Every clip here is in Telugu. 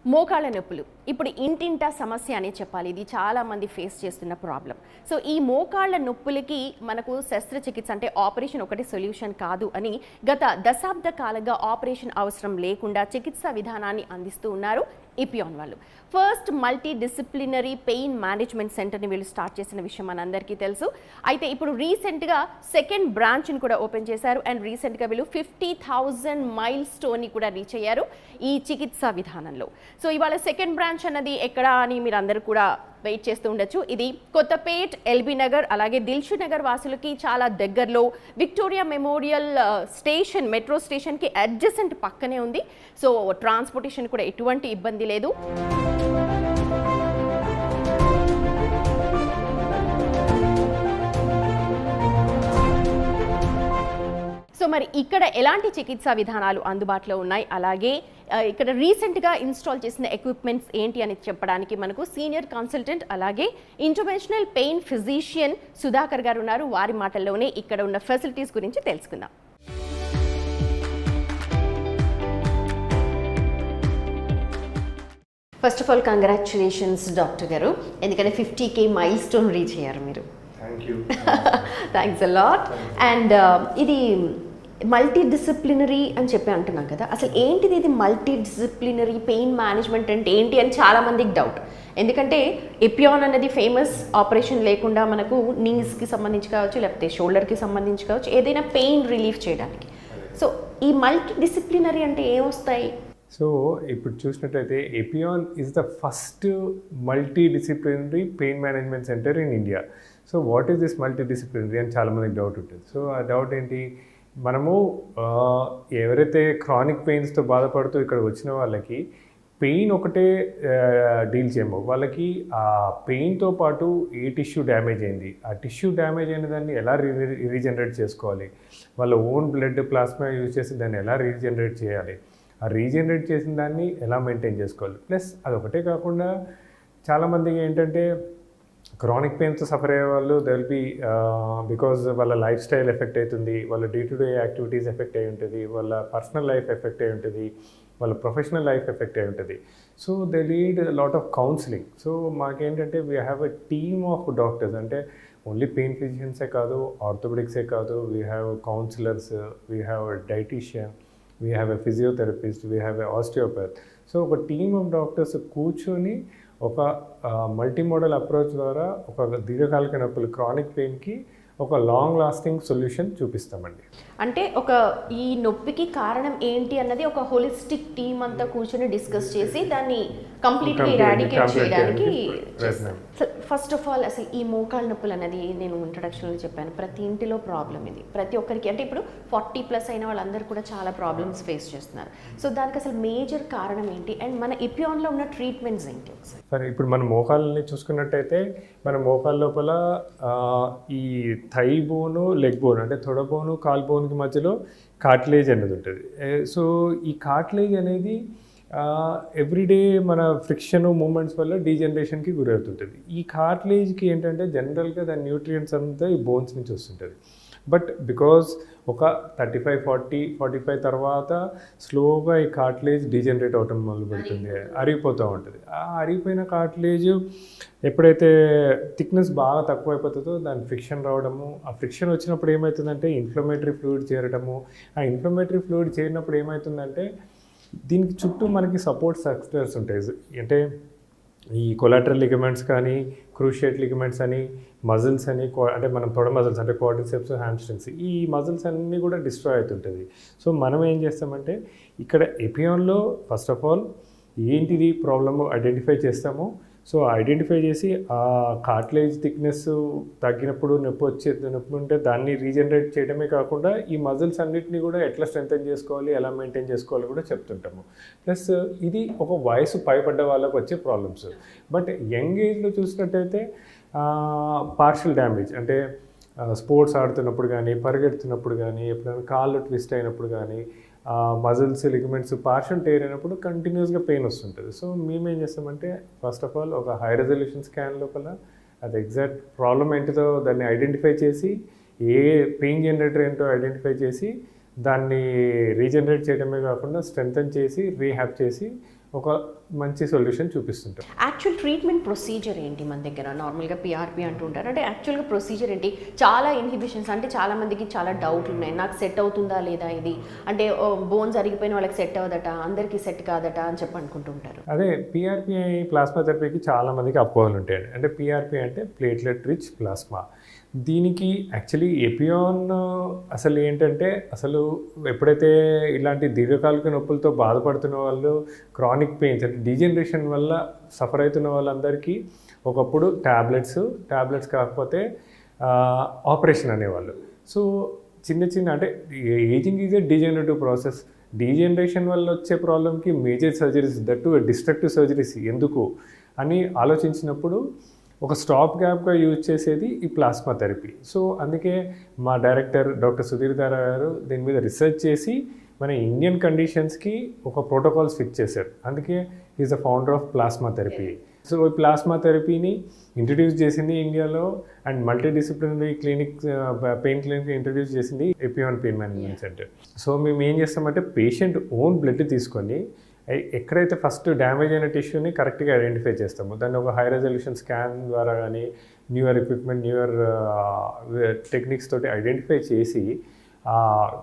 మోకాళ్ళ నొప్పులు ఇప్పుడు ఇంటింటా సమస్య అనే చెప్పాలి. ఇది చాలా మంది ఫేస్ చేస్తున్న ప్రాబ్లం. సో ఈ మోకాళ్ళ నొప్పులకి మనకు శస్త్రచికిత్స అంటే ఆపరేషన్ ఒకటి సొల్యూషన్ కాదు అని గత దశాబ్ద కాలంగా ఆపరేషన్ అవసరం లేకుండా చికిత్సా విధానాన్ని అందిస్తూ ఉన్నారు ఇపియాన్ వాళ్ళు. First multi disciplinary pain management సెంటర్ని వీళ్ళు స్టార్ట్ చేసిన విషయం మనందరికీ తెలుసు. అయితే ఇప్పుడు రీసెంట్గా సెకండ్ బ్రాంచ్ని కూడా ఓపెన్ చేశారు అండ్ రీసెంట్గా వీళ్ళు 50,000 మైల్ స్టోన్ని కూడా రీచ్ అయ్యారు ఈ చికిత్సా విధానంలో. సో ఇవాళ సెకండ్ బ్రాంచ్ అన్నది ఎక్కడ అని మీరు అందరూ కూడా వెయిట్ చేస్తూ ఉండొచ్చు. ఇది కొత్తపేట్, ఎల్బీ నగర్, అలాగే దిల్షుక్ నగర్ వాసులకి చాలా దగ్గరలో విక్టోరియా మెమోరియల్ స్టేషన్, మెట్రో స్టేషన్కి అడ్జసెంట్ పక్కనే ఉంది. సో ట్రాన్స్పోర్టేషన్ కూడా ఎటువంటి ఇబ్బంది లేదు. సో మరి ఇక్కడ ఎలాంటి చికిత్సా విధానాలు అందుబాటులో ఉన్నాయి, అలాగే ఇక్కడ రీసెంట్గా ఇన్స్టాల్ చేసిన ఎక్విప్మెంట్స్ ఏంటి అని చెప్పడానికి మనకు సీనియర్ కన్సల్టెంట్ అలాగే ఇంటర్వెన్షనల్ పెయిన్ ఫిజిషియన్ సుధాకర్ గారు ఉన్నారు. వారి మాటల్లోనే ఇక్కడ ఉన్న ఫెసిలిటీస్ గురించి తెలుసుకుందాం. First of all congratulations doctor గారు, ఎందుకంటే 50K మైల్ స్టోన్ రీచ్ అయ్యారు మీరు. Thanks a lot. అండ్ ఇది మల్టీ డిసిప్లినరీ అని చెప్పి అంటున్నాం కదా, అసలు ఏంటిది ఇది మల్టీ డిసిప్లినరీ పెయిన్ మేనేజ్మెంట్ అంటే ఏంటి అని చాలామందికి డౌట్. ఎందుకంటే ఇపియాన్ అనేది ఫేమస్ ఆపరేషన్ లేకుండా మనకు నీస్కి సంబంధించి కావచ్చు, లేకపోతే షోల్డర్కి సంబంధించి కావచ్చు, ఏదైనా పెయిన్ రిలీఫ్ చేయడానికి. సో ఈ మల్టీ డిసిప్లినరీ అంటే ఏమొస్తాయి? సో ఇప్పుడు చూసినట్టయితే Epione is the first multi disciplinary pain management centre in India. So what is this multi disciplinary అని చాలామందికి డౌట్ ఉంటుంది. సో ఆ డౌట్ ఏంటి, మనము ఎవరైతే క్రానిక్ పెయిన్స్తో బాధపడుతూ ఇక్కడ వచ్చిన వాళ్ళకి పెయిన్ ఒకటే డీల్ చేయము, వాళ్ళకి ఆ పెయిన్తో పాటు ఏ టిష్యూ డ్యామేజ్ అయింది, ఆ టిష్యూ డ్యామేజ్ అయిన దాన్ని ఎలా రీజనరేట్ చేసుకోవాలి, వాళ్ళ ఓన్ బ్లడ్ ప్లాస్మా యూజ్ చేసి దాన్ని ఎలా రీజనరేట్ చేయాలి, ఆ రీజనరేట్ చేసిన దాన్ని ఎలా మెయింటైన్ చేసుకోవాలి. ప్లస్ అదొకటే కాకుండా చాలామందికి ఏంటంటే క్రానిక్ పెయిన్తో సఫర్ అయ్యే వాళ్ళు దే విల్ బీ బికాజ్ వాళ్ళ లైఫ్ స్టైల్ ఎఫెక్ట్ అవుతుంది, వాళ్ళ day to day activities effect అయి ఉంటుంది, వాళ్ళ పర్సనల్ లైఫ్ ఎఫెక్ట్ అయి ఉంటుంది, వాళ్ళ ప్రొఫెషనల్ లైఫ్ ఎఫెక్ట్ అయి ఉంటుంది. So they need lot of counselling. So మాకేంటంటే we have a team of doctors, అంటే ఓన్లీ పెయిన్ ఫిజిషియన్సే కాదు, ఆర్థోపెడిక్సే కాదు, we have counsellors, we have dietician, we have a physiotherapist, we have a osteopathy. So ఒక టీమ్ ఆఫ్ డాక్టర్స్ కూర్చొని ఒక మల్టీ మోడల్ అప్రోచ్ ద్వారా ఒక దీర్ఘకాలిక నొప్పులు క్రానిక్ పెయిన్కి ఒక లాంగ్ లాస్టింగ్ సొల్యూషన్ చూపిస్తామండి. అంటే ఒక ఈ నొప్పికి కారణం ఏంటి అన్నది ఒక హోలిస్టిక్ టీమ్ అంతా కూర్చొని డిస్కస్ చేసి దాన్ని కంప్లీట్గా ఎరాడికేట్ చేయడానికి. ఫస్ట్ ఆఫ్ ఆల్ అసలు ఈ మోకాళ్ళ నొప్పులు అనేది నేను ఇంట్రడక్షన్లో చెప్పాను, ప్రతి ఇంటిలో ప్రాబ్లం ఇది, ప్రతి ఒక్కరికి. అంటే ఇప్పుడు 40+ అయిన వాళ్ళందరూ కూడా చాలా ప్రాబ్లమ్స్ ఫేస్ చేస్తున్నారు. సో దానికి అసలు మేజర్ కారణం ఏంటి అండ్ మన ఇపియాన్లో ఉన్న ట్రీట్మెంట్స్ ఏంటి? సరే, ఇప్పుడు మన మోకాళ్ళని చూసుకున్నట్టయితే మన మోకాళ్ళ లోపల ఈ థై బోను, లెగ్ బోన్ అంటే తొడ బోను, కాల్ బోన్కి మధ్యలో కార్టిలేజ్ అనేది ఉంటుంది. సో ఈ కార్టిలేజ్ అనేది ఎవ్రీడే మన ఫ్రిక్షన్ మూమెంట్స్ వల్ల డీజనరేషన్కి గురవుతుంటుంది. ఈ కార్టిలేజ్కి ఏంటంటే జనరల్గా దాని న్యూట్రియంట్స్ అంతా ఈ బోన్స్ నుంచి వస్తుంటుంది. బట్ బికాజ్ ఒక 35-40-45 తర్వాత స్లోగా ఈ కార్టిలేజ్ డీజనరేట్ అవటం మొదలు పెడుతుంది, అరిగిపోతూ ఉంటుంది. ఆ అరిగిపోయిన కార్టిలేజ్ ఎప్పుడైతే థిక్నెస్ బాగా తక్కువైపోతుందో దాని ఫ్రిక్షన్ రావడము, ఆ ఫ్రిక్షన్ వచ్చినప్పుడు ఏమవుతుందంటే ఇన్ఫ్లమేటరీ ఫ్లూయిడ్ చేరడము, ఆ ఇన్ఫ్లమేటరీ ఫ్లూయిడ్ చేరినప్పుడు ఏమవుతుందంటే దీనికి చుట్టూ మనకి సపోర్ట్ స్ట్రక్చర్స్ ఉంటాయి. అంటే ఈ కొలాటరల్ లిగమెంట్స్ కానీ, క్రూషియేట్ లిగమెంట్స్ అని, మజిల్స్ అని, అంటే మనం తొడ మజిల్స్ అంటే క్వాడ్రిసెప్స్, హ్యామ్స్ట్రింగ్స్, ఈ మజిల్స్ అన్నీ కూడా డిస్ట్రాయ్ అవుతుంటుంది. సో మనం ఏం చేస్తామంటే ఇక్కడ ఎపియాన్లో ఫస్ట్ ఆఫ్ ఆల్ ఏంటిది ప్రాబ్లమ్ ఐడెంటిఫై చేస్తాము. సో ఐడెంటిఫై చేసి ఆ కార్టిలేజ్ థిక్నెస్ తగ్గినప్పుడు నొప్పి ఉంటే దాన్ని రీజనరేట్ చేయడమే కాకుండా ఈ మజిల్స్ అన్నిటిని కూడా ఎట్లా స్ట్రెంథెన్ చేసుకోవాలి, ఎలా మెయింటైన్ చేసుకోవాలి కూడా చెప్తుంటాము. ప్లస్ ఇది ఒక వయసు పైబడ్డ వాళ్ళకు వచ్చే ప్రాబ్లమ్స్. బట్ యంగ్ ఏజ్లో చూసినట్టయితే పార్షియల్ డ్యామేజ్ అంటే స్పోర్ట్స్ ఆడుతున్నప్పుడు కానీ, పరిగెడుతున్నప్పుడు కానీ, ఎప్పుడైనా కాళ్ళు ట్విస్ట్ అయినప్పుడు కానీ, మజిల్స్ లిగమెంట్స్ పార్షియల్ టేర్ అయినప్పుడు కంటిన్యూస్గా పెయిన్ వస్తుంటుంది. సో మేమేం చేస్తామంటే ఫస్ట్ ఆఫ్ ఆల్ ఒక హై రెజల్యూషన్ స్కాన్ లోపల అది ఎగ్జాక్ట్ ప్రాబ్లం ఏంటిదో దాన్ని ఐడెంటిఫై చేసి, ఏ పెయిన్ జనరేటర్ ఏంటో ఐడెంటిఫై చేసి దాన్ని రీజనరేట్ చేయడమే కాకుండా స్ట్రెంథన్ చేసి రీహ్యాబ్ చేసి ఒక మంచి సొల్యూషన్ చూపిస్తుంటారు. యాక్చువల్ ట్రీట్మెంట్ ప్రొసీజర్ ఏంటి మన దగ్గర? నార్మల్గా పిఆర్పి అంటుంటారు, అంటే యాక్చువల్గా ప్రొసీజర్ ఏంటి? చాలా ఇన్హిబిషన్స్, అంటే చాలా మందికి చాలా డౌట్లు ఉన్నాయి, నాకు సెట్ అవుతుందా లేదా ఇది, అంటే బోన్స్ అరిగిపోయిన వాళ్ళకి సెట్ అవ్వదట, అందరికీ సెట్ కాదట అని చెప్పి అనుకుంటుంటారు. అదే పిఆర్పి ప్లాస్మా థెరపీకి చాలా మందికి అపోహలు ఉంటాయండి. అంటే పిఆర్పి అంటే ప్లేట్లెట్ రిచ్ ప్లాస్మా. దీనికి యాక్చువల్లీ ఎపియాన్ అసలు ఏంటంటే, అసలు ఎప్పుడైతే ఇలాంటి దీర్ఘకాలిక నొప్పులతో బాధపడుతున్న వాళ్ళు, క్రానిక్ పెయిన్స్ అంటే డీజనరేషన్ వల్ల సఫర్ అవుతున్న వాళ్ళందరికీ ఒకప్పుడు ట్యాబ్లెట్స్ కాకపోతే ఆపరేషన్ అనేవాళ్ళు. సో చిన్న అంటే ageing is a degenerative process. Degeneration వల్ల వచ్చే ప్రాబ్లంకి major surgeries, that destructive surgeries ఎందుకు అని ఆలోచించినప్పుడు ఒక స్టాప్ గ్యాప్గా యూజ్ చేసేది ఈ ప్లాస్మా థెరపీ. సో అందుకే మా డైరెక్టర్ డాక్టర్ సుధీర్ దారా గారు దీని మీద రీసెర్చ్ చేసి మన ఇండియన్ కండిషన్స్కి ఒక ప్రోటోకాల్స్ ఫిక్స్ చేశారు. అందుకే is the founder of plasma therapy. So ఈ ప్లాస్మా థెరపీని ఇంట్రడ్యూస్ చేసింది ఇండియాలో, and multidisciplinary pain clinic introduce చేసింది Epione pain management centre. So మేము ఏం చేస్తామంటే పేషెంట్ ఓన్ బ్లడ్ తీసుకొని ఎక్కడైతే ఫస్ట్ డ్యామేజ్ అయిన టిష్యూని కరెక్ట్గా ఐడెంటిఫై చేస్తాము. దాన్ని ఒక హై రెజల్యూషన్ స్కాన్ ద్వారా కానీ న్యూయర్ ఎక్విప్మెంట్, న్యూయర్ టెక్నిక్స్ తోటి ఐడెంటిఫై చేసి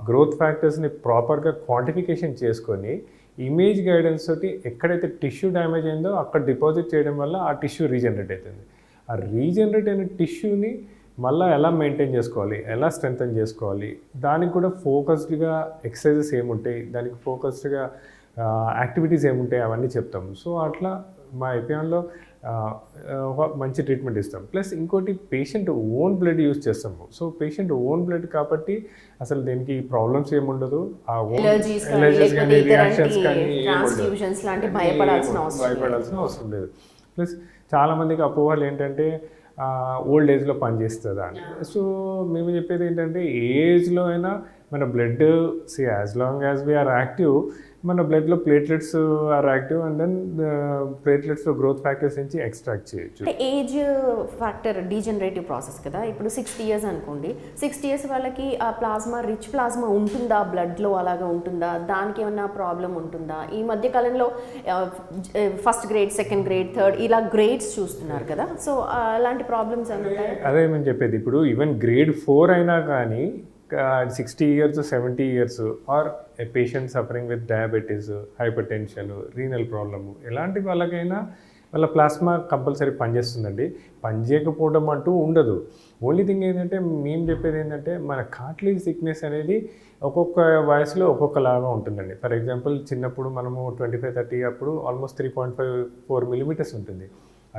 గ్రోత్ ఫ్యాక్టర్స్ని ప్రాపర్గా క్వాంటిఫికేషన్ చేసుకొని ఇమేజ్ గైడెన్స్ తోటి ఎక్కడైతే టిష్యూ డ్యామేజ్ అయిందో అక్కడ డిపాజిట్ చేయడం వల్ల ఆ టిష్యూ రీజనరేట్ అవుతుంది. ఆ రీజనరేట్ అయిన టిష్యూని మళ్ళీ ఎలా మెయింటైన్ చేసుకోవాలి, ఎలా స్ట్రెంథన్ చేసుకోవాలి, దానికి కూడా ఫోకస్డ్గా ఎక్సర్సైజెస్ ఏముంటాయి, దానికి ఫోకస్డ్గా యాక్టివిటీస్ ఏముంటాయి అవన్నీ చెప్తాము. సో అట్లా మా ఎపియాన్లో ఒక మంచి ట్రీట్మెంట్ ఇస్తాం. ప్లస్ ఇంకోటి పేషెంట్ ఓన్ బ్లడ్ యూజ్ చేస్తాము. సో పేషెంట్ ఓన్ బ్లడ్ కాబట్టి అసలు దీనికి ప్రాబ్లమ్స్ ఏముండదు, ఆ ఎలర్జీస్ కానీ రియాక్షన్స్ కానీ భయపడాల్సిన అవసరం లేదు. ప్లస్ చాలామందికి అపోహలు ఏంటంటే ఓల్డ్ ఏజ్లో పనిచేస్తుందా అని. సో మేము చెప్పేది ఏంటంటే ఏజ్లో అయినా మన blood as long as we are active, మన బ్లడ్లో platelets are active, and then ప్లేట్లెట్స్లో గ్రోత్ ఫ్యాక్టర్స్ నుంచి ఎక్స్ట్రాక్ట్ చేయొచ్చు. ఏజ్ ఫ్యాక్టర్ డీజనరేటివ్ ప్రాసెస్ కదా. ఇప్పుడు 60 years అనుకోండి, 60 years వాళ్ళకి ఆ ప్లాస్మా రిచ్ ప్లాస్మా ఉంటుందా బ్లడ్లో, అలాగా ఉంటుందా, దానికి ఏమన్నా ప్రాబ్లం ఉంటుందా? ఈ మధ్య కాలంలో first grade, second grade, third ఇలా గ్రేడ్స్ చూస్తున్నారు కదా. సో అలాంటి ప్రాబ్లమ్స్ ఉంటాయి. అదే మేము చెప్పేది, ఇప్పుడు ఈవెన్ గ్రేడ్ 4 అయినా కానీ 60 years, 70 years, are a patient suffering with diabetes, hypertension, renal problem, ఎలాంటి వాళ్ళకైనా వాళ్ళ ప్లాస్మా కంపల్సరీ పనిచేస్తుందండి. పనిచేయకపోవడం అంటూ ఉండదు. ఓన్లీ థింగ్ ఏంటంటే మేము చెప్పేది ఏంటంటే మన కార్టిలేజ్ థిక్నెస్ అనేది ఒక్కొక్క వయసులో ఒక్కొక్కలాగా ఉంటుందండి. ఫర్ ఎగ్జాంపుల్ చిన్నప్పుడు మనము 25-30 అప్పుడు ఆల్మోస్ట్ 3.4 millimeters ఉంటుంది.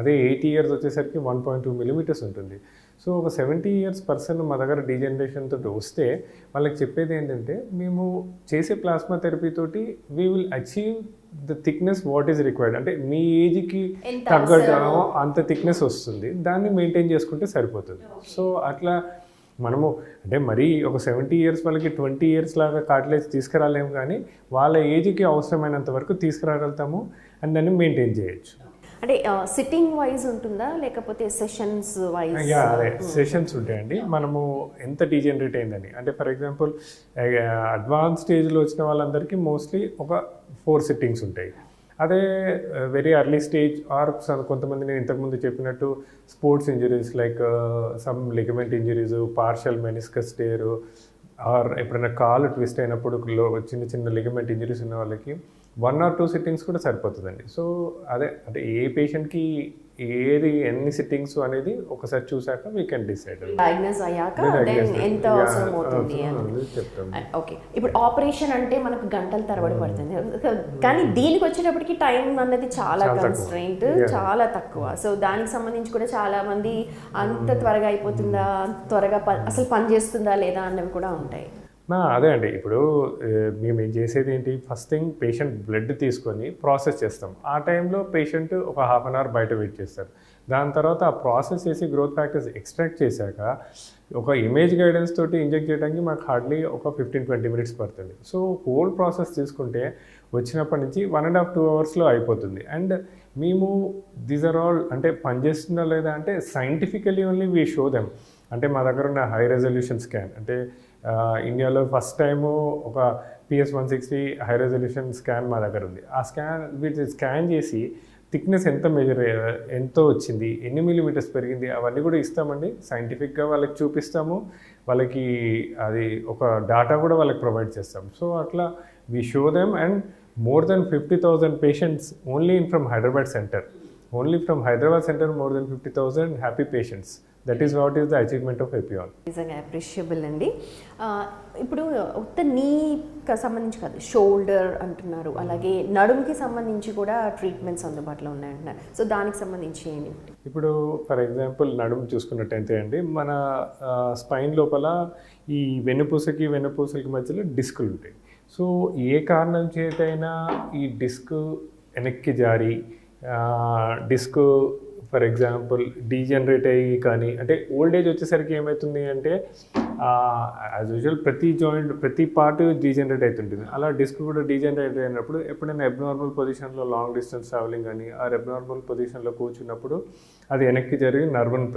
అదే 80 years వచ్చేసరికి 1.2 millimeters ఉంటుంది. సో ఒక 70 years పర్సన్ మా దగ్గర డీజనరేషన్ తోటి వస్తే వాళ్ళకి చెప్పేది ఏంటంటే, మేము చేసే ప్లాస్మా థెరపీ తోటి we will achieve the thickness what is required. అంటే మీ ఏజ్కి తగ్గట్టు అంత థిక్నెస్ వస్తుంది, దాన్ని మెయింటైన్ చేసుకుంటే సరిపోతుంది. సో అట్లా మనము అంటే మరీ ఒక 70 years వాళ్ళకి 20 years లాగా కార్టిలేజ్ తీసుకురాలేము, కానీ వాళ్ళ ఏజ్కి అవసరమైనంత వరకు తీసుకురాగలుగుతాము అండ్ దాన్ని మెయింటైన్ చేయొచ్చు. అంటే సిట్టింగ్ వైజ్ ఉంటుందా లేకపోతే సెషన్స్ వైజ్? అదే సెషన్స్ ఉంటాయండి. మనము ఎంత డీజనరేట్ అయిందని, అంటే ఫర్ ఎగ్జాంపుల్ అడ్వాన్స్ స్టేజ్లో వచ్చిన వాళ్ళందరికీ మోస్ట్లీ ఒక 4 sittings ఉంటాయి. అదే వెరీ ఎర్లీ స్టేజ్ ఆర్ కొంతమంది నేను ఇంతకుముందు చెప్పినట్టు sports injuries like some ligament injuries, partial meniscus tear, or ఎప్పుడైనా కాలు ట్విస్ట్ అయినప్పుడు చిన్న లిగమెంట్ ఇంజరీస్ ఉన్న వాళ్ళకి 1 or 2 sittings కూడా సరిపోతుందండి. సో అదే అంటే ఏ పేషెంట్కి ఏది ఎన్ని సిట్టింగ్స్ అనేది ఒకసారి చూసాక వీ కెన్ డిసైడ్. డయాగ్నోస్ అయ్యాక దెన్ ఎంత అవసరం అవుతుంది అని చెప్తాం. ఓకే, ఇప్పుడు ఆపరేషన్ అంటే మనకు గంటల తరబడి పడుతుంది, కానీ దీనికి వచ్చేటప్పటికి టైం అన్నది చాలా కన్స్ట్రెయింట్, చాలా తక్కువ. సో దానికి సంబంధించి కూడా చాలా మంది అంత త్వరగా అయిపోతుందా, త్వరగా అసలు పని చేస్తుందా లేదా అన్నవి కూడా ఉంటాయి. అదే అండి, ఇప్పుడు మేము ఏం చేసేది ఏంటి, ఫస్ట్ థింగ్ పేషెంట్ బ్లడ్ తీసుకొని ప్రాసెస్ చేస్తాం. ఆ టైంలో పేషెంట్ ఒక 1/2 hour బయట వెయిట్ చేస్తారు. దాని తర్వాత ఆ ప్రాసెస్ చేసి గ్రోత్ ఫ్యాక్టర్స్ ఎక్స్ట్రాక్ట్ చేశాక ఒక ఇమేజ్ గైడెన్స్ తోటి ఇంజెక్ట్ చేయడానికి మాకు హార్డ్లీ ఒక 15-20 minutes పడుతుంది. సో హోల్ ప్రాసెస్ తీసుకుంటే వచ్చినప్పటి నుంచి 1.5-2 hours అయిపోతుంది. అండ్ మేము దీస్ ఆర్ ఆల్ అంటే పనిచేస్తుందా లేదా అంటే scientifically only we show them. అంటే మా దగ్గర ఉన్న హై రెజల్యూషన్ స్కాన్, అంటే ఇండియాలో ఫస్ట్ టైము ఒక PS160 హై రెజల్యూషన్ స్కాన్ మా దగ్గర ఉంది. ఆ వీటి స్కాన్ చేసి థిక్నెస్ ఎంతో వచ్చింది, ఎన్ని మిల్లీమీటర్స్ పెరిగింది అవన్నీ కూడా ఇస్తామండి. సైంటిఫిక్గా వాళ్ళకి చూపిస్తాము, వాళ్ళకి అది ఒక డాటా కూడా వాళ్ళకి ప్రొవైడ్ చేస్తాం. సో అట్లా we show them and more than 50,000 patients only from Hyderabad centre. Only from Hyderabad centre more than 50,000 happy patients. That is what is the achievement of Epione. నిజంగా అప్రిషియబుల్ అండి. ఇప్పుడు ఉత్త నీకి సంబంధించి కాదు, షోల్డర్ అంటున్నారు, అలాగే నడుముకి సంబంధించి కూడా ట్రీట్మెంట్స్ అందుబాటులో ఉన్నాయంటున్నారు. సో దానికి సంబంధించి ఏంటి? ఇప్పుడు ఫర్ ఎగ్జాంపుల్ నడుము చూసుకున్నట్టయితే అండి, మన స్పైన్ లోపల ఈ వెన్నుపూసలకి మధ్యలో డిస్కులు ఉంటాయి. సో ఏ కారణం చేతైనా ఈ డిస్క్ వెనక్కి జారి డిస్క్ ఫర్ ఎగ్జాంపుల్ డీజనరేట్ అయ్యి, కానీ అంటే ఓల్డ్ ఏజ్ వచ్చేసరికి ఏమవుతుంది అంటే యాజ్ యూజువల్ ప్రతి పార్ట్ డీజనరేట్ అవుతుంటుంది. అలా డిస్క్ కూడా డీజనరేట్ అయినప్పుడు ఎప్పుడైనా అబ్నార్మల్ పొజిషన్లో లాంగ్ డిస్టెన్స్ ట్రావెలింగ్ కానీ ఆ అబ్నార్మల్ పొజిషన్లో కూర్చున్నప్పుడు అది వెనక్కి జరిగి నర్వ్ని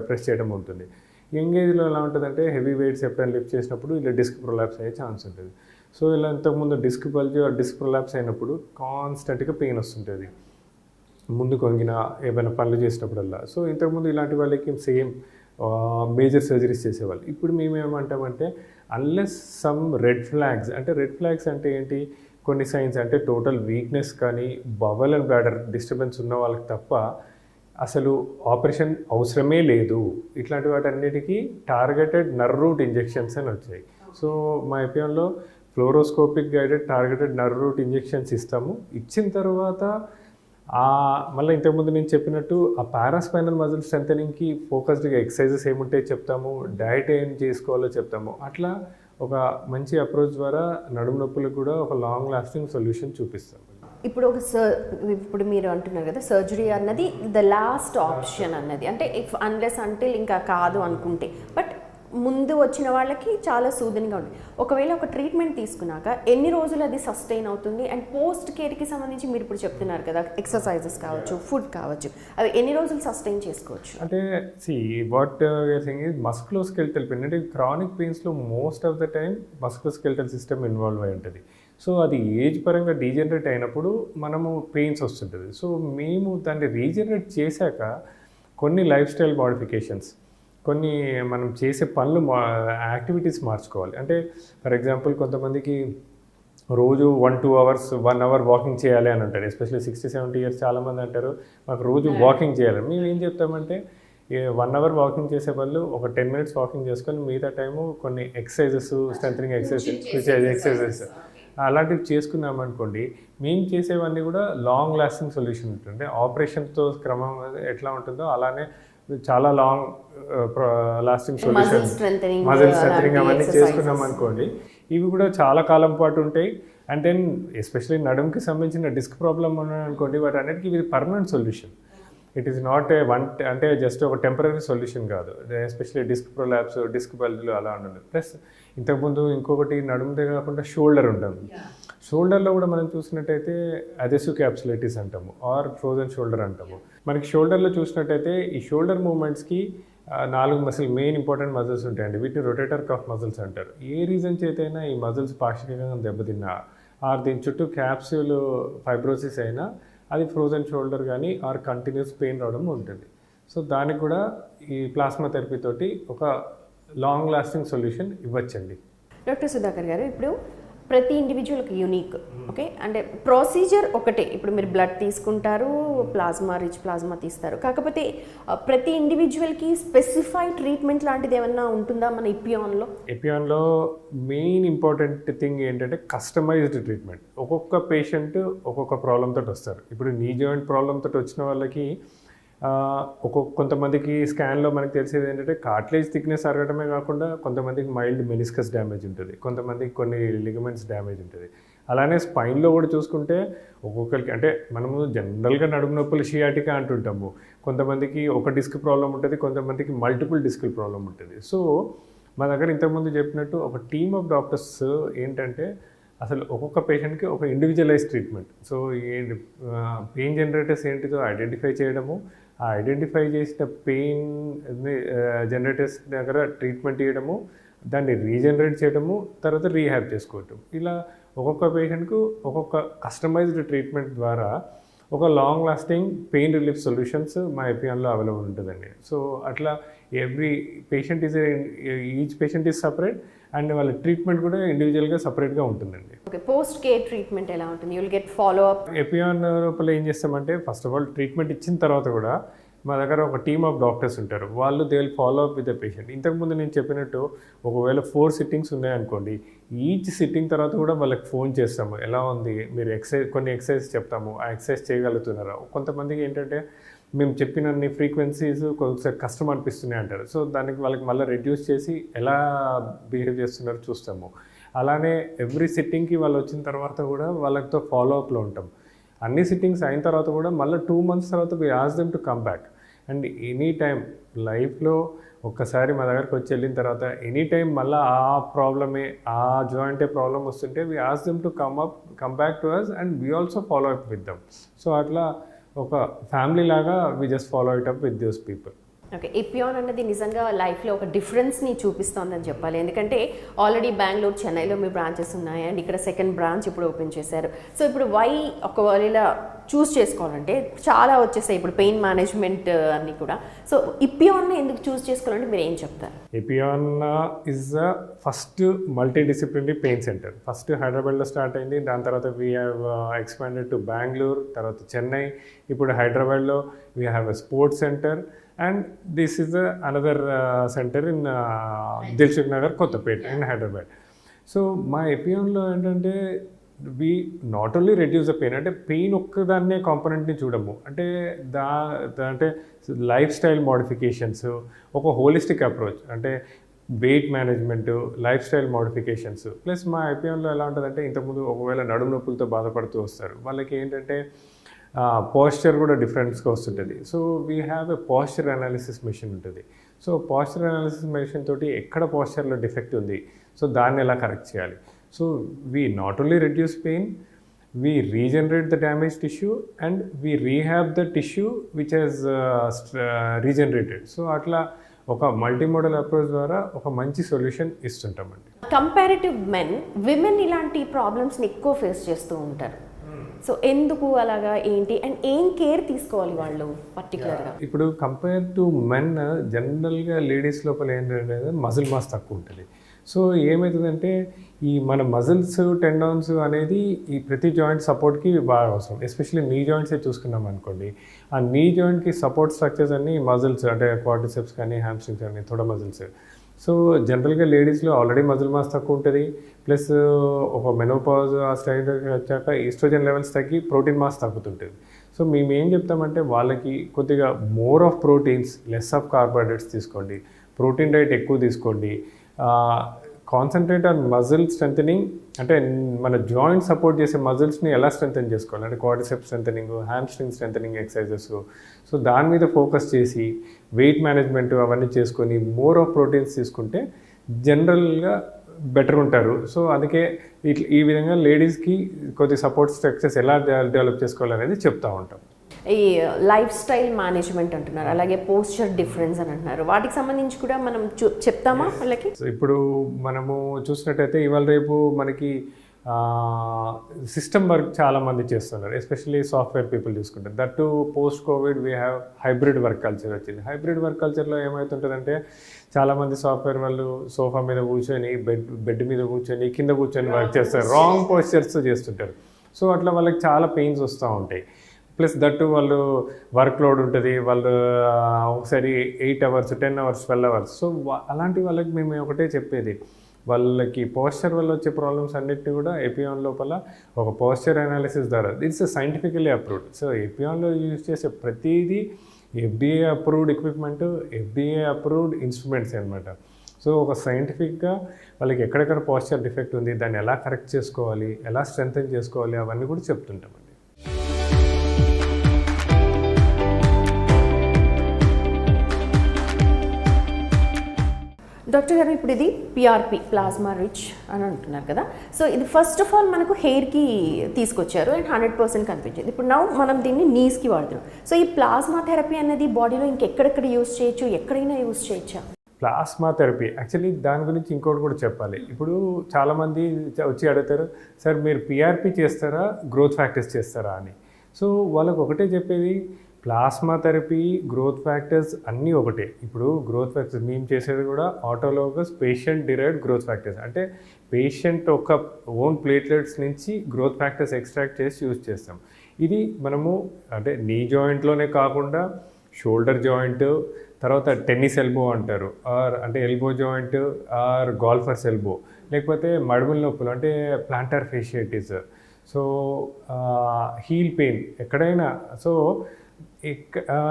ప్రెస్ చేయడం ఉంటుంది. యంగ్ ఏజ్లో ఎలా ఉంటుందంటే హెవీ వెయిట్స్ ఎప్పుడైనా లిఫ్ట్ చేసినప్పుడు ఇలా డిస్క్ ప్రొలాప్స్ అయ్యే ఛాన్స్ ఉంటుంది. సో ఇలా ఇంతకుముందు డిస్క్ బల్జ్ డిస్క్ ప్రొలాప్స్ అయినప్పుడు కాన్స్టెంట్గా పెయిన్ వస్తుంటుంది ముందుకు వంగినా ఏమైనా పనులు చేసినప్పుడల్లా. సో ఇంతకుముందు ఇలాంటి వాళ్ళకి సేమ్ మేజర్ సర్జరీస్ చేసేవాళ్ళు. ఇప్పుడు మేము ఏమంటామంటే అన్లెస్ సమ్ రెడ్ ఫ్లాగ్స్ అంటే ఏంటి, కొన్ని సైన్స్ అంటే టోటల్ వీక్నెస్ కానీ బవల్ అండ్ బ్లాడర్ డిస్టర్బెన్స్ ఉన్న వాళ్ళకి తప్ప అసలు ఆపరేషన్ అవసరమే లేదు. ఇట్లాంటి వాటన్నిటికీ టార్గెటెడ్ నర్వ్ రూట్ ఇంజెక్షన్స్ అని వచ్చాయి. సో మా ఎపియాన్లో fluoroscopic guided targeted nerve root injections ఇస్తాము. ఇచ్చిన తర్వాత మళ్ళీ ఇంతకుముందు నేను చెప్పినట్టు ఆ పారాస్పైనల్ మజిల్ స్ట్రెంథనింగ్కి ఫోకస్డ్గా ఎక్సర్సైజెస్ ఏముంటాయో చెప్తాము, డయట్ ఏం చేసుకోవాలో చెప్తాము. అట్లా ఒక మంచి అప్రోచ్ ద్వారా నడుము నొప్పులకు కూడా ఒక లాంగ్ లాస్టింగ్ సొల్యూషన్ చూపిస్తాము. ఇప్పుడు మీరు అంటున్నారు కదా, సర్జరీ అన్నది ద లాస్ట్ ఆప్షన్ అన్నది, అంటే ఇఫ్ అన్లెస్ అంటిల్ ఇంకా కాదు అనుకుంటే, బట్ ముందు వచ్చిన వాళ్ళకి చాలా సూదనగా ఉంది. ఒకవేళ ఒక ట్రీట్మెంట్ తీసుకున్నాక ఎన్ని రోజులు అది సస్టైన్ అవుతుంది, అండ్ పోస్ట్ కేర్కి సంబంధించి మీరు ఇప్పుడు చెప్తున్నారు కదా, ఎక్సర్సైజెస్ కావచ్చు, ఫుడ్ కావచ్చు, అవి ఎన్ని రోజులు సస్టైన్ చేసుకోవచ్చు? అంటే what thing is musculoskeletal pain. అంటే క్రానిక్ పెయిన్స్లో most of the time musculoskeletal system involve అయి ఉంటుంది. సో అది ఏజ్ పరంగా డీజనరేట్ అయినప్పుడు మనము పెయిన్స్ వస్తుంటుంది. సో మేము దాన్ని రీజనరేట్ చేశాక కొన్ని లైఫ్ స్టైల్ మోడిఫికేషన్స్, కొన్ని మనం చేసే పనులు యాక్టివిటీస్ మార్చుకోవాలి. అంటే ఫర్ ఎగ్జాంపుల్ కొంతమందికి రోజు 1-2 hours 1 hour వాకింగ్ చేయాలి అని అంటారు. ఎస్పెషల్లీ 60-70 years చాలామంది అంటారు మాకు రోజు వాకింగ్ చేయాలి. మేము ఏం చెప్తామంటే 1 hour వాకింగ్ చేసే వాళ్ళు ఒక 10 minutes వాకింగ్ చేసుకొని మిగతా టైము కొన్ని ఎక్సర్సైజెస్, స్ట్రెంథనింగ్ ఎక్సర్సైజెస్ అలాంటివి చేసుకున్నామనుకోండి, మేము చేసేవన్నీ కూడా లాంగ్ లాస్టింగ్ సొల్యూషన్ ఉంటుంది. ఆపరేషన్తో క్రమం ఎట్లా ఉంటుందో అలానే చాలా long lasting solution, muscle strengthening అవన్నీ చేసుకున్నాం అనుకోండి, ఇవి కూడా చాలా కాలం పాటు ఉంటాయి. అండ్ దెన్ ఎస్పెషల్లీ నడుముకి సంబంధించిన డిస్క్ ప్రాబ్లమ్ ఉన్నాయనుకోండి, వాటి అన్నిటికీ ఇది permanent solution. It is not అంటే జస్ట్ ఒక టెంపరీ సొల్యూషన్ కాదు. ఎస్పెషల్లీ డిస్క్ ప్రొలాప్స్, డిస్క్ బల్జ్లు అలా ఉండదు. ప్లస్ ఇంతకుముందు ఇంకొకటి నడుముదే కాకుండా షోల్డర్ ఉంటుంది. షోల్డర్లో కూడా మనం చూసినట్టయితే అదెసివ్ క్యాప్సులైటిస్ అంటాము, ఆర్ ఫ్రోజన్ షోల్డర్ అంటాము. మనకి షోల్డర్లో చూసినట్టయితే ఈ షోల్డర్ మూమెంట్స్కి 4 మెయిన్ ఇంపార్టెంట్ మజిల్స్ ఉంటాయండి. వీటిని రొటేటర్ కఫ్ మజిల్స్ అంటారు. ఏ రీజన్ చేతైనా ఈ మజిల్స్ పాక్షికంగా దెబ్బతిన్నా, ఆర్ దీని చుట్టూ క్యాప్సూల్ ఫైబ్రోసిస్ అయినా అది ఫ్రోజన్ షోల్డర్ కానీ ఆర్ కంటిన్యూస్ పెయిన్ రావడం ఉంటుంది. సో దానికి కూడా ఈ ప్లాస్మా థెరపీ తోటి ఒక లాంగ్ లాస్టింగ్ సొల్యూషన్ ఇవ్వచ్చండి. డాక్టర్ సుధాకర్ గారు, ఇప్పుడు ప్రతి ఇండివిజువల్కి యూనిక్, ఓకే, అంటే ప్రొసీజర్ ఒకటే. ఇప్పుడు మీరు బ్లడ్ తీసుకుంటారు, రిచ్ ప్లాస్మా తీస్తారు, కాకపోతే ప్రతి ఇండివిజువల్కి స్పెసిఫైడ్ ట్రీట్మెంట్ లాంటిది ఏమన్నా ఉంటుందా మన ఎపియాన్లో? మెయిన్ ఇంపార్టెంట్ థింగ్ ఏంటంటే కస్టమైజ్డ్ ట్రీట్మెంట్. ఒక్కొక్క పేషెంట్ ఒక్కొక్క ప్రాబ్లమ్ తోటి వస్తారు. ఇప్పుడు నీ జాయింట్ ప్రాబ్లమ్ తోటి వచ్చిన వాళ్ళకి కొంతమందికి స్కాన్లో మనకు తెలిసేది ఏంటంటే కార్టిలేజ్ థిక్నెస్ అరగడమే కాకుండా కొంతమందికి మైల్డ్ మెనిస్కస్ డ్యామేజ్ ఉంటుంది, కొంతమందికి కొన్ని లిగమెంట్స్ డ్యామేజ్ ఉంటుంది. అలానే స్పైన్లో కూడా చూసుకుంటే ఒక్కొక్కరికి, అంటే మనము జనరల్గా నడుము నొప్పులు షియాటికా అంటుంటాము, కొంతమందికి ఒక డిస్క్ ప్రాబ్లం ఉంటుంది, కొంతమందికి మల్టిపుల్ డిస్క్ ప్రాబ్లం ఉంటుంది. సో మా దగ్గర ఇంతకుముందు చెప్పినట్టు ఒక టీమ్ ఆఫ్ డాక్టర్స్ ఏంటంటే అసలు ఒక్కొక్క పేషెంట్కి ఒక individualise treatment. So pain generators ఏంటిదో ఐడెంటిఫై చేయడము, ఆ ఐడెంటిఫై చేసిన పెయిన్ జనరేటర్స్ దగ్గర ట్రీట్మెంట్ ఇవ్వడము, దాన్ని రీజనరేట్ చేయడము, తర్వాత రీహ్యాబ్ చేసుకోవటం. ఇలా ఒక్కొక్క పేషెంట్కు ఒక్కొక్క కస్టమైజ్డ్ ట్రీట్మెంట్ ద్వారా ఒక long lasting pain relief solutions మా ఎపియాన్లో అవైలబుల్ ఉంటుందండి. సో అట్లా every patient each patient is separate and వాళ్ళ ట్రీట్మెంట్ కూడా ఇండివిజువల్గా సపరేట్గా ఉంటుందండి. ఓకే, పోస్ట్ కేర్ ట్రీట్మెంట్ ఎలా ఉంటుంది? You'll get follow up. Epione లోపల ఏం చేస్తామంటే ఫస్ట్ ఆఫ్ ఆల్ ట్రీట్మెంట్ ఇచ్చిన తర్వాత కూడా మా దగ్గర ఒక టీమ్ ఆఫ్ డాక్టర్స్ ఉంటారు. వాళ్ళు they will follow up with the patient. ఇంతకుముందు నేను చెప్పినట్టు ఒకవేళ 4 సిట్టింగ్స్ ఉన్నాయనుకోండి, ఈచ్ సిట్టింగ్ తర్వాత కూడా వాళ్ళకి ఫోన్ చేస్తాము, ఎలా ఉంది, మీరు కొన్ని ఎక్సర్సైజ్ చెప్తాము, ఆ ఎక్సర్సైజ్ చేయగలుగుతున్నారా. కొంతమందికి ఏంటంటే మేము చెప్పినన్ని ఫ్రీక్వెన్సీస్ కొంచెం కష్టం అనిపిస్తున్నాయి అంటారు. సో దానికి వాళ్ళకి మళ్ళీ రెడ్యూస్ చేసి ఎలా బిహేవ్ చేస్తున్నారో చూస్తాము. అలానే ఎవ్రీ సిట్టింగ్కి వాళ్ళు వచ్చిన తర్వాత కూడా వాళ్ళతో ఫాలో అప్లో ఉంటాం. అన్ని సిట్టింగ్స్ అయిన తర్వాత కూడా మళ్ళీ 2 months తర్వాత we ask them to come back. And any time లైఫ్లో ఒక్కసారి మా దగ్గరకు వచ్చి వెళ్ళిన తర్వాత ఎనీ టైం మళ్ళీ ఆ ప్రాబ్లమే, ఆ జాయింటే ప్రాబ్లం వస్తుంటే we ask them to come back to us and we also follow up with them. So అట్లా ఒక ఫ్యామిలీ లాగా we just follow it up with those people. Okay, ఎపియాన్ అన్నది నిజంగా లైఫ్లో ఒక డిఫరెన్స్ని చూపిస్తోందని చెప్పాలి. ఎందుకంటే ఆల్రెడీ బెంగళూరు, చెన్నైలో మీ బ్రాంచెస్ ఉన్నాయి అండ్ ఇక్కడ సెకండ్ బ్రాంచ్ ఇప్పుడు ఓపెన్ చేశారు. సో ఇప్పుడు ఒకవేళ చూస్ చేసుకోవాలంటే చాలా వచ్చేసాయి ఇప్పుడు పెయిన్ మేనేజ్మెంట్ అన్నీ కూడా. సో ఎపియాన్ని ఎందుకు చూస్ చేసుకోవాలంటే మీరు ఏం చెప్తారు? Epione is the first multidisciplinary pain centre. First హైదరాబాద్లో స్టార్ట్ అయింది, దాని తర్వాత we have expanded to Bengaluru, తర్వాత చెన్నై, ఇప్పుడు హైదరాబాద్లో we have a sports centre and this is another center in Dilshuk Nagar, Kottapet in Hyderabad. So my ఎపియాన్లో ఏంటంటే we not only reduce the pain, అంటే పెయిన్ ఒక్కదాన్నే కాంపోనెంట్ని చూడము, అంటే అంటే లైఫ్ స్టైల్ మోడిఫికేషన్స్, ఒక హోలిస్టిక్ అప్రోచ్, అంటే weight management, lifestyle modifications. Plus మా ఎపియాన్లో ఎలా ఉంటుందంటే ఇంతకుముందు ఒకవేళ నడుము నొప్పులతో బాధపడుతూ వస్తారు, వాళ్ళకి ఏంటంటే పోస్చర్ కూడా డిఫరెంట్స్గా వస్తుంటుంది. So we have a posture analysis machine ఉంటుంది. సో పోస్చర్ అనాలిసిస్ మెషిన్ తోటి ఎక్కడ పోస్చర్లో డిఫెక్ట్ ఉంది, సో దాన్ని ఎలా కరెక్ట్ చేయాలి. So we not only reduce pain, we regenerate the damage tissue and we rehab the tissue which has regenerated. So అట్లా ఒక మల్టీమోడల్ అప్రోచ్ ద్వారా ఒక మంచి సొల్యూషన్ ఇస్తుంటామండి. కంపారిటివ్ విమెన్ ఇలాంటి ప్రాబ్లమ్స్ని ఎక్కువ ఫేస్ చేస్తూ ఉంటారు. సో ఎందుకు అలాగా, ఏంటి అండ్ ఏం కేర్ తీసుకోవాలి వాళ్ళు పర్టికులర్గా? ఇప్పుడు కంపేర్ టు మెన్ జనరల్గా లేడీస్ లోపల ఏంటంటే మజిల్ మాస్ తక్కువ ఉంటుంది. సో ఏమవుతుందంటే ఈ మన మజిల్స్, టెండాన్స్ అనేది ఈ ప్రతి జాయింట్ సపోర్ట్కి బాగా అవసరం. ఎస్పెషల్లీ నీ జాయింట్సే చూసుకున్నాం అనుకోండి, ఆ నీ జాయింట్కి సపోర్ట్ స్ట్రక్చర్స్ అన్ని మజిల్స్, అంటే క్వాడ్రిసెప్స్ కానీ, హ్యామ్స్ట్రింగ్స్ కానీ, థోడా మజిల్స్. సో జనరల్గా లేడీస్లో ఆల్రెడీ మజిల్ మాస్ తక్కువ ఉంటుంది, ప్లస్ ఒక మెనోపాజ్ ఆ స్టేజ్ వచ్చాక ఈస్ట్రోజన్ లెవెల్స్ తగ్గి ప్రోటీన్ మాస్ తగ్గుతుంటుంది. సో మేము ఏం చెప్తామంటే వాళ్ళకి కొద్దిగా more of proteins, less of carbohydrates తీసుకోండి, ప్రోటీన్ డైట్ ఎక్కువ తీసుకోండి, కాన్సన్ట్రేట్ ఆన్ మజిల్ స్ట్రెంథనింగ్, అంటే మన జాయింట్ సపోర్ట్ చేసే మజిల్స్ని ఎలా స్ట్రెంథన్ చేసుకోవాలి, అంటే quadriceps strengthening, hamstring strengthening exercises. So దాని మీద ఫోకస్ చేసి వెయిట్ మేనేజ్మెంట్ అవన్నీ చేసుకొని మోర్ ఆఫ్ ప్రోటీన్స్ తీసుకుంటే జనరల్గా బెటర్ ఉంటారు. సో అందుకే ఈ విధంగా లేడీస్కి కొద్ది సపోర్ట్ స్ట్రక్చర్స్ ఎలా డెవలప్ చేసుకోవాలనేది చెప్తూ ఉంటాం. ఈ లైఫ్ స్టైల్ మేనేజ్మెంట్ అంటున్నారు, అలాగే పోస్చర్ డిఫరెన్స్ అని అంటున్నారు, వాటికి సంబంధించి కూడా మనం చెప్తామా వాళ్ళకి? ఇప్పుడు మనము చూసినట్టయితే ఇవాళ రేపు మనకి సిస్టమ్ వర్క్ చాలామంది చేస్తున్నారు, ఎస్పెషల్లీ సాఫ్ట్వేర్ పీపుల్ చూసుకుంటారు. That to post Covid we have hybrid work culture వచ్చింది. హైబ్రిడ్ వర్క్ కల్చర్లో ఏమవుతుంటుందంటే చాలామంది సాఫ్ట్వేర్ వాళ్ళు సోఫా మీద కూర్చొని, బెడ్ మీద కూర్చొని, కింద కూర్చొని వర్క్ చేస్తారు, రాంగ్ పోస్చర్స్ చేస్తుంటారు. సో అట్లా వాళ్ళకి చాలా పెయిన్స్ వస్తూ ఉంటాయి. ప్లస్ దట్టు వాళ్ళు వర్క్ లోడ్ ఉంటుంది, వాళ్ళు ఒకసారి 8 hours, 10 hours, 12 hours. సో అలాంటి వాళ్ళకి మేము ఒకటే చెప్పేది, వాళ్ళకి పోస్చర్ వల్ల వచ్చే ప్రాబ్లమ్స్ అన్నిటిని కూడా ఎపియాన్ లోపల ఒక పోస్చర్ అనాలిసిస్ ద్వారా, ఇట్స్ సైంటిఫికలీ అప్రూవ్డ్. సో ఎపియాన్లో యూజ్ చేసే ప్రతిదీ FDA approved equipment, FDA approved instruments అనమాట. సో ఒక సైంటిఫిక్గా వాళ్ళకి ఎక్కడెక్కడ పోస్చర్ డిఫెక్ట్ ఉంది, దాన్ని ఎలా కరెక్ట్ చేసుకోవాలి, ఎలా స్ట్రెంథెన్ చేసుకోవాలి, అవన్నీ కూడా చెప్తుంటామండి. డాక్టర్ గారు, ఇప్పుడు ఇది PRP, ప్లాస్మా రిచ్ అని అంటున్నారు కదా. సో ఇది ఫస్ట్ ఆఫ్ ఆల్ మనకు హెయిర్కి తీసుకొచ్చారు అండ్ 100% కనిపించింది. ఇప్పుడు మనం దీన్ని నీస్కి వాడుతున్నాం. సో ఈ ప్లాస్మా థెరపీ అనేది బాడీలో ఇంకెక్కడెక్కడ యూస్ చేయొచ్చు, ఎక్కడైనా యూస్ చేయొచ్చా? ప్లాస్మా థెరపీ యాక్చువల్లీ దాని గురించి ఇంకోటి కూడా చెప్పాలి. ఇప్పుడు చాలామంది వచ్చి అడుగుతారు, సార్ మీరు పిఆర్పి చేస్తారా, గ్రోత్ ఫ్యాక్టర్స్ చేస్తారా అని. సో వాళ్ళకు ఒకటే చెప్పేది, ప్లాస్మా థెరపీ, గ్రోత్ ఫ్యాక్టర్స్ అన్నీ ఒకటే. ఇప్పుడు గ్రోత్ ఫ్యాక్టర్స్ మేము చేసేది కూడా autologous patient derived growth factors, అంటే పేషెంట్ ఒక ఓన్ ప్లేట్లెట్స్ నుంచి గ్రోత్ ఫ్యాక్టర్స్ ఎక్స్ట్రాక్ట్ చేసి యూజ్ చేస్తాం. ఇది మనము అంటే నీ జాయింట్లోనే కాకుండా షోల్డర్ జాయింట్, తర్వాత టెన్నిస్ ఎల్బో అంటారు, ఆర్ అంటే elbow joint, or golfer's elbow, లేకపోతే మడుముల నొప్పులు అంటే plantar fasciitis, so heel pain ఎక్కడైనా, సో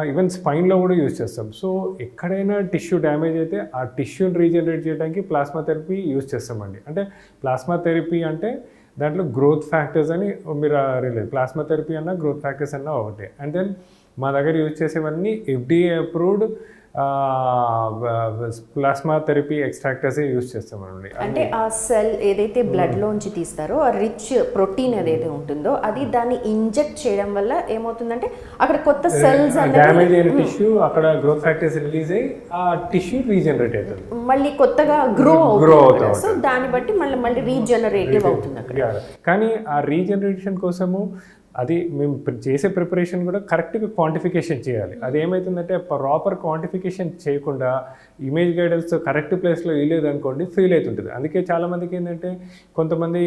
ఈవెన్ స్పైన్లో కూడా యూజ్ చేస్తాం. సో ఎక్కడైనా టిష్యూ డ్యామేజ్ అయితే ఆ టిష్యూని రీజనరేట్ చేయడానికి ప్లాస్మా థెరపీ యూజ్ చేస్తామండి. అంటే ప్లాస్మా థెరపీ అంటే దాంట్లో గ్రోత్ ఫ్యాక్టర్స్ అని మీరు రిలేట్, ప్లాస్మా థెరపీ అన్నా గ్రోత్ ఫ్యాక్టర్స్ అన్నా ఒకటే. అండ్ దెన్ మా దగ్గర యూజ్ చేసేవన్నీ FDA approved plasma therapy extractors use చేస్తామండి. అంటే ఆ సెల్ ఏదైతే బ్లడ్ లోంచి తీస్తారో ఆ రిచ్ ప్రోటీన్ ఏదైతే ఉంటుందో అది దాన్ని ఇంజెక్ట్ చేయడం వల్ల ఏమవుతుందంటే అక్కడ కొత్త సెల్స్ డ్యామేజ్ అయిన టిష్యూ అక్కడ గ్రోత్ ఫ్యాక్టర్స్ రిలీజ్ అయ్యి ఆ టిష్యూ రీజనరేట్ అవుతుంది, మళ్ళీ కొత్తగా గ్రో అవుతుంది. సో దాన్ని బట్టి మళ్ళీ రీజనరేటివ్ అవుతుంది అక్కడ. కానీ ఆ రీజనరేషన్ కోసము అది మేము చేసే ప్రిపరేషన్ కూడా కరెక్ట్గా క్వాంటిఫికేషన్ చేయాలి. అది ఏమవుతుందంటే ప్రాపర్ క్వాంటిఫికేషన్ చేయకుండా ఇమేజ్ గైడెన్స్ కరెక్ట్ ప్లేస్లో వేయలేదు అనుకోండి ఫెయిల్ అవుతుంటుంది. అందుకే చాలామందికి ఏంటంటే కొంతమంది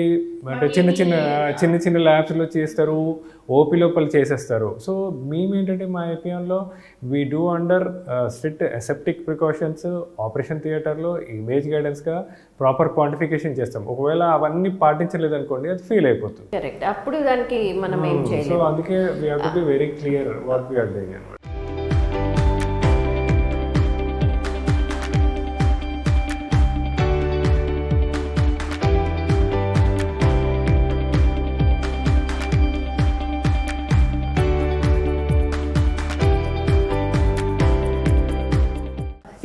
అంటే చిన్న చిన్న ల్యాబ్స్లో చేస్తారు, ఓపీ లోపల చేసేస్తారు. సో మేము ఏంటంటే మా ఏపీఎంలో we do under strict aseptic precautions, operation థియేటర్లో ఇమేజ్ గైడెన్స్గా ప్రాపర్ క్వాంటిఫికేషన్ చేస్తాం. ఒకవేళ అవన్నీ పాటించలేదు అనుకోండి అది ఫెయిల్ అయిపోతుంది. కరెక్ట్, అప్పుడు దానికి మనం ఏం చేయలేము. సో అందుకే we have to be very clear what we are doing అన్నమాట.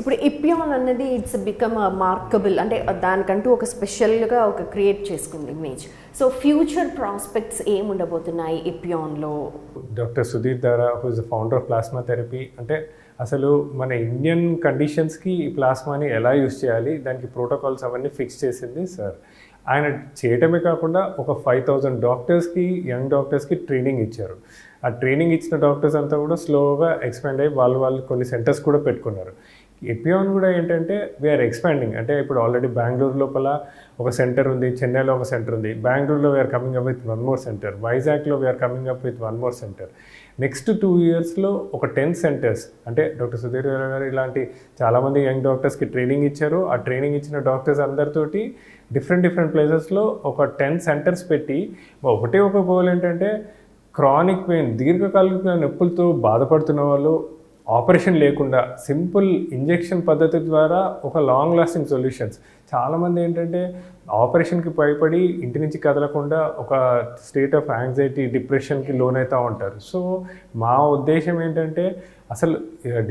ఇప్పుడు ఇపియాన్ అనేది ఇట్స్ బికమ్ మార్కబుల్, అంటే దానికంటూ ఒక స్పెషల్గా ఒక క్రియేట్ చేసుకుంది ఇమేజ్. సో ఫ్యూచర్ ప్రాస్పెక్ట్స్ ఏముండబోతున్నాయి ఇపియాన్లో? Doctor Sudheer Dara, who is the founder of plasma therapy, అంటే అసలు మన ఇండియన్ కండిషన్స్కి ఈ ప్లాస్మాని ఎలా యూజ్ చేయాలి, దానికి ప్రోటోకాల్స్ అవన్నీ ఫిక్స్ చేసింది సార్. ఆయన చేయటమే కాకుండా ఒక 5000 డాక్టర్స్కి, యంగ్ డాక్టర్స్కి ట్రైనింగ్ ఇచ్చారు. ఆ ట్రైనింగ్ ఇచ్చిన డాక్టర్స్ అంతా కూడా స్లోగా ఎక్స్పాండ్ అయ్యి వాళ్ళు కొన్ని సెంటర్స్ కూడా పెట్టుకున్నారు. ఎపియాన్ కూడా ఏంటంటే వీఆర్ ఎక్స్పాండింగ్, అంటే ఇప్పుడు ఆల్రెడీ బెంగళూరు లోపల ఒక సెంటర్ ఉంది, చెన్నైలో ఒక సెంటర్ ఉంది, బెంగళూరులో we are coming up with 1 more centre, వైజాగ్లో we are coming up with 1 more centre. Next 2 yearsలో ఒక 10 సెంటర్స్, అంటే డాక్టర్ సుధీర్ గారు ఇలాంటి చాలామంది యంగ్ డాక్టర్స్కి ట్రైనింగ్ ఇచ్చారు. ఆ ట్రైనింగ్ ఇచ్చిన డాక్టర్స్ అందరితోటి డిఫరెంట్ ప్లేసెస్లో ఒక 10 సెంటర్స్ పెట్టి ఒకటే ఒక గోల్ ఏంటంటే క్రానిక్ పెయిన్, దీర్ఘకాలిక నొప్పులతో బాధపడుతున్న వాళ్ళు ఆపరేషన్ లేకుండా సింపుల్ ఇంజెక్షన్ పద్ధతి ద్వారా ఒక లాంగ్ లాస్టింగ్ సొల్యూషన్స్. చాలామంది ఏంటంటే ఆపరేషన్కి భయపడి ఇంటి నుంచి కదలకుండా ఒక స్టేట్ ఆఫ్ యాంగ్జైటీ, డిప్రెషన్కి లోనవుతూ ఉంటారు. సో మా ఉద్దేశం ఏంటంటే అసలు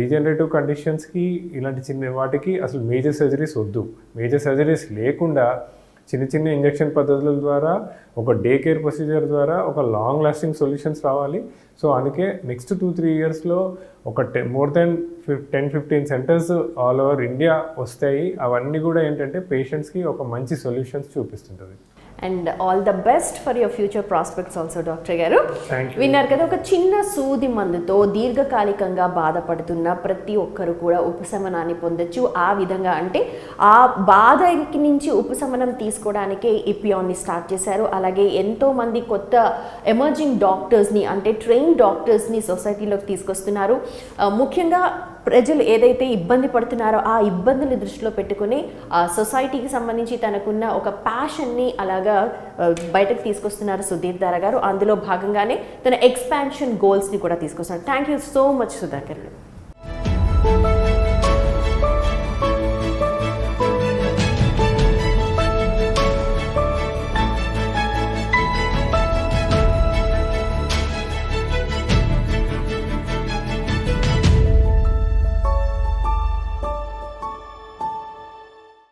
డిజనరేటివ్ కండిషన్స్కి ఇలాంటి చిన్న వాటికి అసలు మేజర్ సర్జరీస్ వద్దు. మేజర్ సర్జరీస్ లేకుండా చిన్న ఇంజెక్షన్ పద్ధతుల ద్వారా, ఒక డే కేర్ ప్రొసీజర్ ద్వారా ఒక లాంగ్ లాస్టింగ్ సొల్యూషన్స్ రావాలి. సో అందుకే నెక్స్ట్ 2-3 yearsలో ఒక more than 10-15 centres all over India వస్తాయి. అవన్నీ కూడా ఏంటంటే పేషెంట్స్కి ఒక మంచి సొల్యూషన్స్ చూపిస్తుంటుంది. And all the best for your future prospects also doctor garu. విన్నారు కదా, ఒక చిన్న సూది మందుతో దీర్ఘకాలికంగా బాధపడుతున్న ప్రతి ఒక్కరు కూడా ఉపశమనాన్ని పొందొచ్చు. ఆ విధంగా అంటే ఆ బాధకి నుంచి ఉపశమనం తీసుకోవడానికే ఇపియాన్ని స్టార్ట్ చేశారు. అలాగే ఎంతోమంది కొత్త ఎమర్జింగ్ డాక్టర్స్ని, అంటే ట్రైన్ డాక్టర్స్ని సొసైటీలోకి తీసుకొస్తున్నారు. ముఖ్యంగా ప్రజలు ఏదైతే ఇబ్బంది పడుతున్నారో ఆ ఇబ్బందులు దృష్టిలో పెట్టుకుని సొసైటీకి సంబంధించి తనకున్న ఒక ప్యాషన్ని అలాగా బయటకు తీసుకొస్తున్నారు సుధీర్ దారా గారు. అందులో భాగంగానే తన ఎక్స్పాన్షన్ గోల్స్ని కూడా తీసుకొస్తున్నారు. Thank you so much Sudhakar గారు.